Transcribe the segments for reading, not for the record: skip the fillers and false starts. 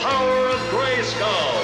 power of Grayskull.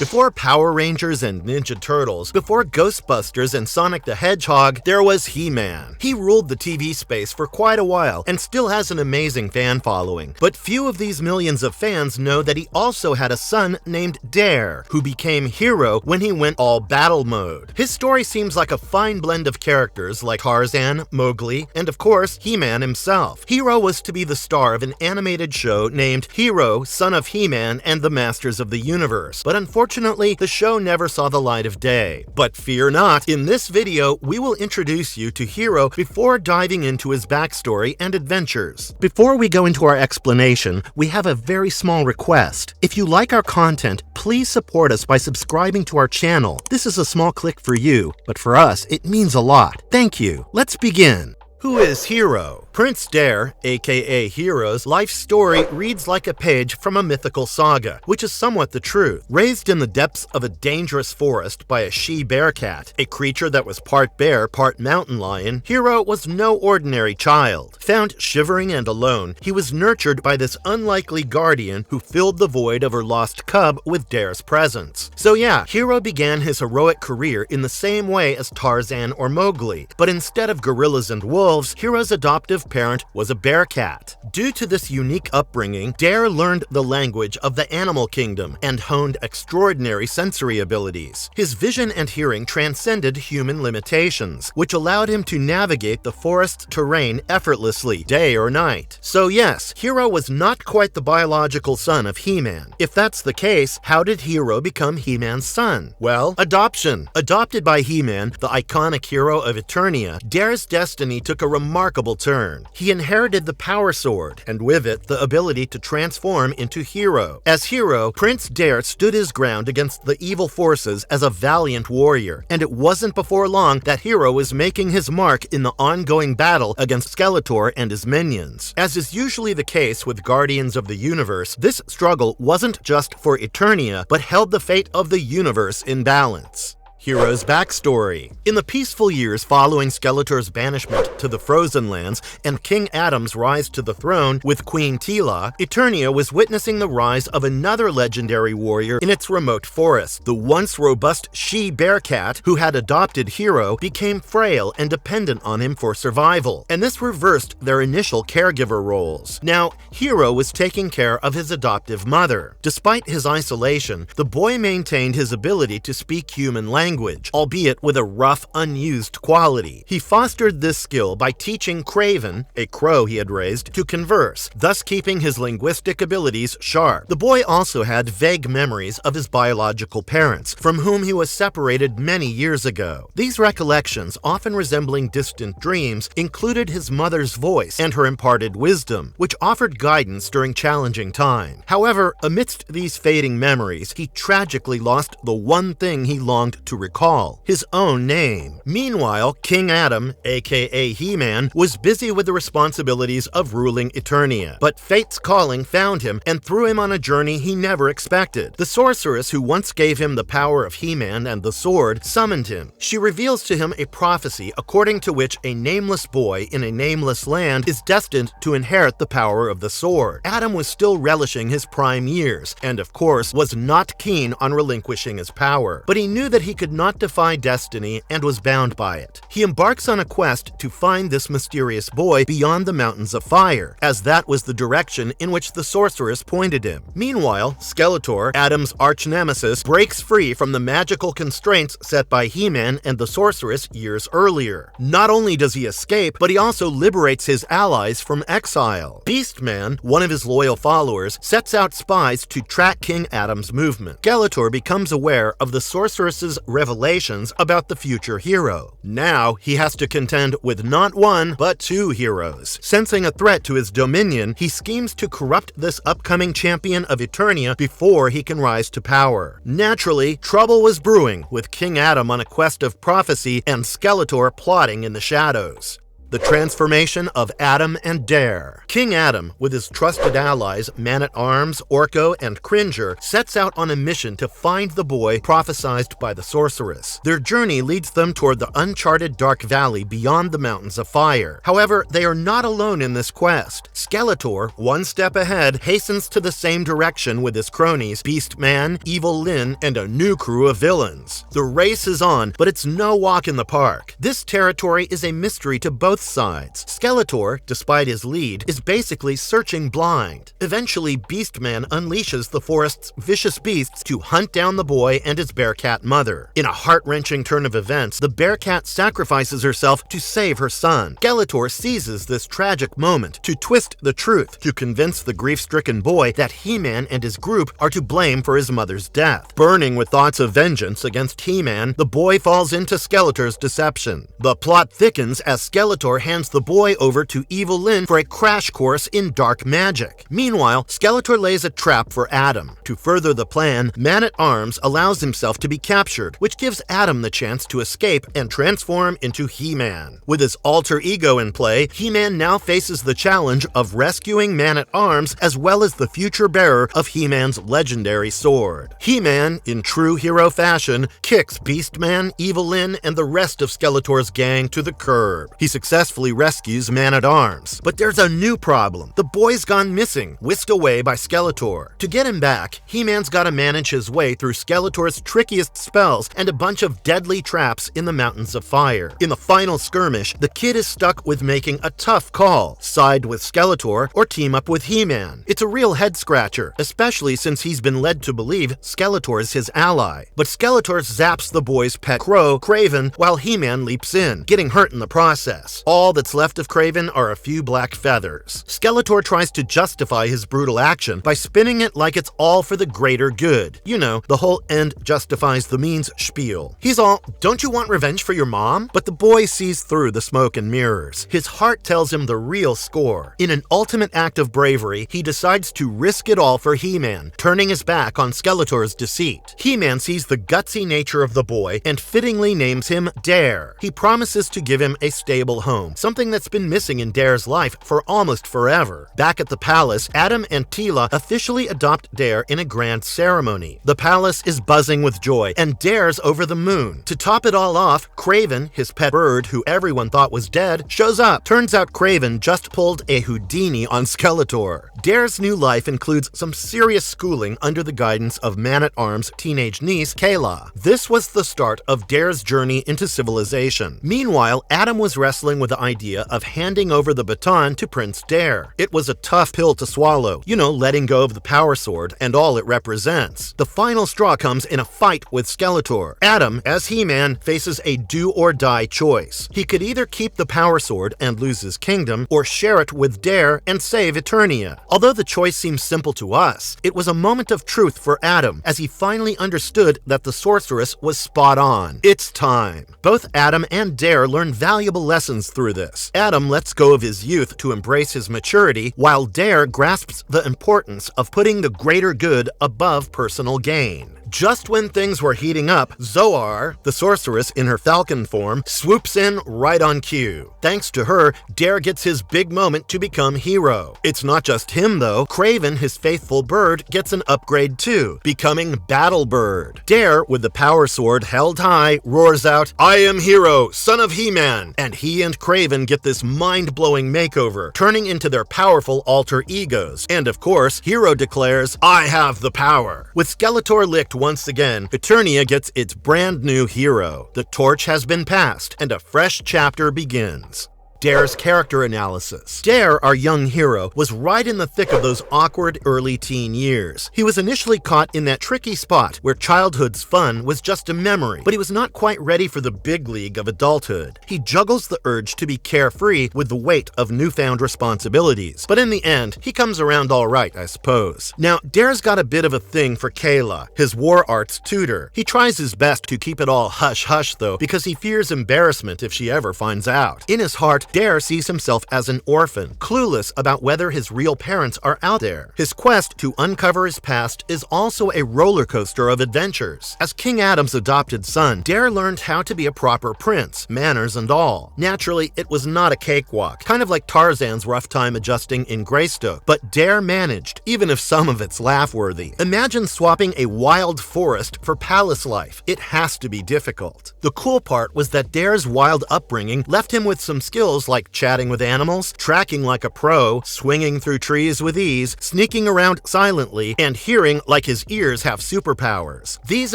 Before Power Rangers and Ninja Turtles, before Ghostbusters and Sonic the Hedgehog, there was He-Man. He ruled the TV space for quite a while and still has an amazing fan following. But few of these millions of fans know that he also had a son named Dare, who became Hero when he went all battle mode. His story seems like a fine blend of characters like Tarzan, Mowgli, and of course, He-Man himself. Hero was to be the star of an animated show named Hero, Son of He-Man and the Masters of the Universe, but unfortunately, the show never saw the light of day. But fear not, in this video, we will introduce you to Hero before diving into his backstory and adventures. Before we go into our explanation, we have a very small request. If you like our content, please support us by subscribing to our channel. This is a small click for you, but for us, it means a lot. Thank you. Let's begin. Who is Hero? Prince Dare, aka Hero's, life story reads like a page from a mythical saga, which is somewhat the truth. Raised in the depths of a dangerous forest by a she-bear-cat, a creature that was part bear, part mountain lion, Hero was no ordinary child. Found shivering and alone, he was nurtured by this unlikely guardian who filled the void of her lost cub with Dare's presence. So yeah, Hero began his heroic career in the same way as Tarzan or Mowgli, but instead of gorillas and wolves, Hero's adoptive parent was a bear cat. Due to this unique upbringing, Dare learned the language of the animal kingdom and honed extraordinary sensory abilities. His vision and hearing transcended human limitations, which allowed him to navigate the forest terrain effortlessly, day or night. So yes, Hero was not quite the biological son of He-Man. If that's the case, how did Hero become He-Man's son? Well, adoption. Adopted by He-Man, the iconic hero of Eternia, Dare's destiny took a remarkable turn. He inherited the Power Sword, and with it, the ability to transform into Hero. As Hero, Prince Dare stood his ground against the evil forces as a valiant warrior, and it wasn't before long that Hero was making his mark in the ongoing battle against Skeletor and his minions. As is usually the case with Guardians of the Universe, this struggle wasn't just for Eternia, but held the fate of the universe in balance. Hero's backstory. In the peaceful years following Skeletor's banishment to the Frozen Lands and King Adam's rise to the throne with Queen Teela, Eternia was witnessing the rise of another legendary warrior in its remote forest. The once robust she-bear-cat who had adopted Hero became frail and dependent on him for survival, and this reversed their initial caregiver roles. Now, Hero was taking care of his adoptive mother. Despite his isolation, the boy maintained his ability to speak human language, albeit with a rough, unused quality. He fostered this skill by teaching Craven, a crow he had raised, to converse, thus keeping his linguistic abilities sharp. The boy also had vague memories of his biological parents, from whom he was separated many years ago. These recollections, often resembling distant dreams, included his mother's voice and her imparted wisdom, which offered guidance during challenging times. However, amidst these fading memories, he tragically lost the one thing he longed to recall: his own name. Meanwhile, King Adam, aka He-Man, was busy with the responsibilities of ruling Eternia. But fate's calling found him and threw him on a journey he never expected. The sorceress who once gave him the power of He-Man and the sword summoned him. She reveals to him a prophecy according to which a nameless boy in a nameless land is destined to inherit the power of the sword. Adam was still relishing his prime years, and of course was not keen on relinquishing his power. But he knew that he could not defy destiny and was bound by it. He embarks on a quest to find this mysterious boy beyond the mountains of fire, as that was the direction in which the sorceress pointed him. Meanwhile, Skeletor, Adam's arch-nemesis, breaks free from the magical constraints set by He-Man and the sorceress years earlier. Not only does he escape, but he also liberates his allies from exile. Beastman, one of his loyal followers, sets out spies to track King Adam's movement. Skeletor becomes aware of the sorceress's revelations about the future Hero. Now, he has to contend with not one, but two heroes. Sensing a threat to his dominion, he schemes to corrupt this upcoming champion of Eternia before he can rise to power. Naturally, trouble was brewing, with King Adam on a quest of prophecy and Skeletor plotting in the shadows. The transformation of Adam and Dare. King Adam, with his trusted allies Man-at-Arms, Orko, and Cringer, sets out on a mission to find the boy prophesied by the sorceress. Their journey leads them toward the uncharted Dark Valley beyond the Mountains of Fire. However, they are not alone in this quest. Skeletor, one step ahead, hastens to the same direction with his cronies, Beastman, Evil Lyn, and a new crew of villains. The race is on, but it's no walk in the park. This territory is a mystery to both sides. Skeletor, despite his lead, is basically searching blind. Eventually, Beastman unleashes the forest's vicious beasts to hunt down the boy and his bearcat mother. In a heart-wrenching turn of events, the bearcat sacrifices herself to save her son. Skeletor seizes this tragic moment to twist the truth, to convince the grief-stricken boy that He-Man and his group are to blame for his mother's death. Burning with thoughts of vengeance against He-Man, the boy falls into Skeletor's deception. The plot thickens as Skeletor hands the boy over to Evil Lyn for a crash course in dark magic. Meanwhile, Skeletor lays a trap for Adam. To further the plan, Man-at-Arms allows himself to be captured, which gives Adam the chance to escape and transform into He-Man. With his alter ego in play, He-Man now faces the challenge of rescuing Man-at-Arms as well as the future bearer of He-Man's legendary sword. He-Man, in true hero fashion, kicks Beastman, Evil Lyn, and the rest of Skeletor's gang to the curb. He successfully rescues Man-at-Arms. But there's a new problem. The boy's gone missing, whisked away by Skeletor. To get him back, He-Man's gotta manage his way through Skeletor's trickiest spells and a bunch of deadly traps in the Mountains of Fire. In the final skirmish, the kid is stuck with making a tough call: side with Skeletor or team up with He-Man. It's a real head-scratcher, especially since he's been led to believe Skeletor is his ally. But Skeletor zaps the boy's pet crow, Kraven, while He-Man leaps in, getting hurt in the process. All that's left of Kraven are a few black feathers. Skeletor tries to justify his brutal action by spinning it like it's all for the greater good. You know, the whole end justifies the means spiel. He's all, "Don't you want revenge for your mom?" But the boy sees through the smoke and mirrors. His heart tells him the real score. In an ultimate act of bravery, he decides to risk it all for He-Man, turning his back on Skeletor's deceit. He-Man sees the gutsy nature of the boy and fittingly names him Dare. He promises to give him a stable home, something that's been missing in Dare's life for almost forever. Back at the palace, Adam and Teela officially adopt Dare in a grand ceremony. The palace is buzzing with joy, and Dare's over the moon. To top it all off, Kraven, his pet bird who everyone thought was dead, shows up. Turns out Kraven just pulled a Houdini on Skeletor. Dare's new life includes some serious schooling under the guidance of Man-at-Arms' teenage niece, Kayla. This was the start of Dare's journey into civilization. Meanwhile, Adam was wrestling with the idea of handing over the baton to Prince Dare. It was a tough pill to swallow, letting go of the power sword and all it represents. The final straw comes in a fight with Skeletor. Adam, as He-Man, faces a do-or-die choice. He could either keep the power sword and lose his kingdom, or share it with Dare and save Eternia. Although the choice seems simple to us, it was a moment of truth for Adam, as he finally understood that the sorceress was spot on. It's time. Both Adam and Dare learn valuable lessons through this. Adam lets go of his youth to embrace his maturity, while Dare grasps the importance of putting the greater good above personal gain. Just when things were heating up, Zoar, the sorceress in her falcon form, swoops in right on cue. Thanks to her, Dare gets his big moment to become hero. It's not just him though. Kraven, his faithful bird, gets an upgrade too, becoming Battle Bird. Dare, with the power sword held high, roars out, "I am Hero, son of He-Man!" And he and Kraven get this mind-blowing makeover, turning into their powerful alter egos. And of course, Hero declares, "I have the power." With Skeletor licked once again, Eternia gets its brand new hero. The torch has been passed, and a fresh chapter begins. Dare's character analysis. Dare, our young hero, was right in the thick of those awkward early teen years. He was initially caught in that tricky spot where childhood's fun was just a memory, but he was not quite ready for the big league of adulthood. He juggles the urge to be carefree with the weight of newfound responsibilities, but in the end, he comes around all right, I suppose. Now, Dare's got a bit of a thing for Kayla, his war arts tutor. He tries his best to keep it all hush-hush though, because he fears embarrassment if she ever finds out. In his heart, Dare sees himself as an orphan, clueless about whether his real parents are out there. His quest to uncover his past is also a roller coaster of adventures. As King Adam's adopted son, Dare learned how to be a proper prince, manners and all. Naturally, it was not a cakewalk, kind of like Tarzan's rough time adjusting in Greystoke, but Dare managed, even if some of it's laugh-worthy. Imagine swapping a wild forest for palace life. It has to be difficult. The cool part was that Dare's wild upbringing left him with some skills like chatting with animals, tracking like a pro, swinging through trees with ease, sneaking around silently, and hearing like his ears have superpowers. These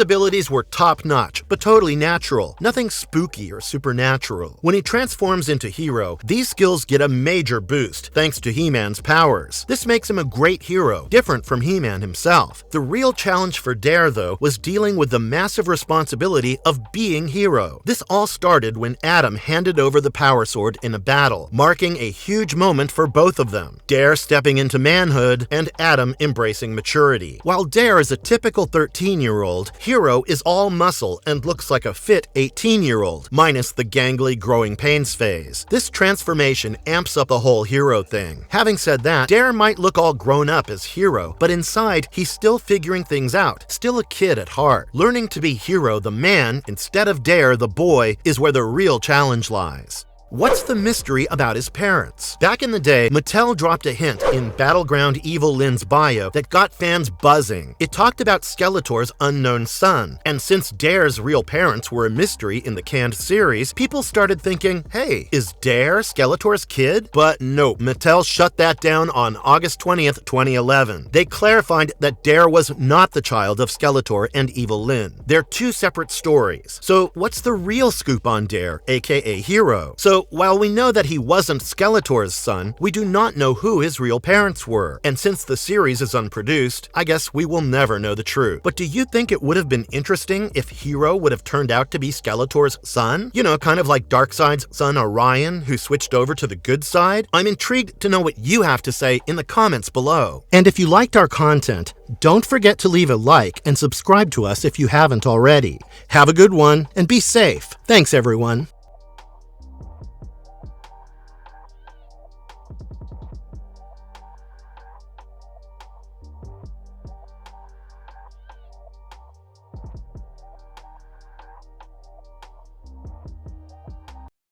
abilities were top-notch, but totally natural, nothing spooky or supernatural. When he transforms into Hero, these skills get a major boost thanks to He-Man's powers. This makes him a great hero, different from He-Man himself. The real challenge for Dare, though, was dealing with the massive responsibility of being Hero. This all started when Adam handed over the Power Sword in a battle, marking a huge moment for both of them. Dare stepping into manhood, and Adam embracing maturity. While Dare is a typical 13-year-old, Hero is all muscle and looks like a fit 18-year-old, minus the gangly growing pains phase. This transformation amps up the whole Hero thing. Having said that, Dare might look all grown up as Hero, but inside, he's still figuring things out, still a kid at heart. Learning to be Hero the man instead of Dare the boy is where the real challenge lies. What's the mystery about his parents? Back in the day, Mattel dropped a hint in Battleground Evil Lynn's bio that got fans buzzing. It talked about Skeletor's unknown son, and since Dare's real parents were a mystery in the canned series, people started thinking, hey, is Dare Skeletor's kid? But nope, Mattel shut that down on August 20th, 2011. They clarified that Dare was not the child of Skeletor and Evil Lynn. They're two separate stories. So what's the real scoop on Dare, aka Hero? So while we know that he wasn't Skeletor's son, we do not know who his real parents were. And since the series is unproduced, I guess we will never know the truth. But do you think it would have been interesting if Hero would have turned out to be Skeletor's son? You know, kind of like Darkseid's son Orion, who switched over to the good side? I'm intrigued to know what you have to say in the comments below. And if you liked our content, don't forget to leave a like and subscribe to us if you haven't already. Have a good one and be safe. Thanks, everyone.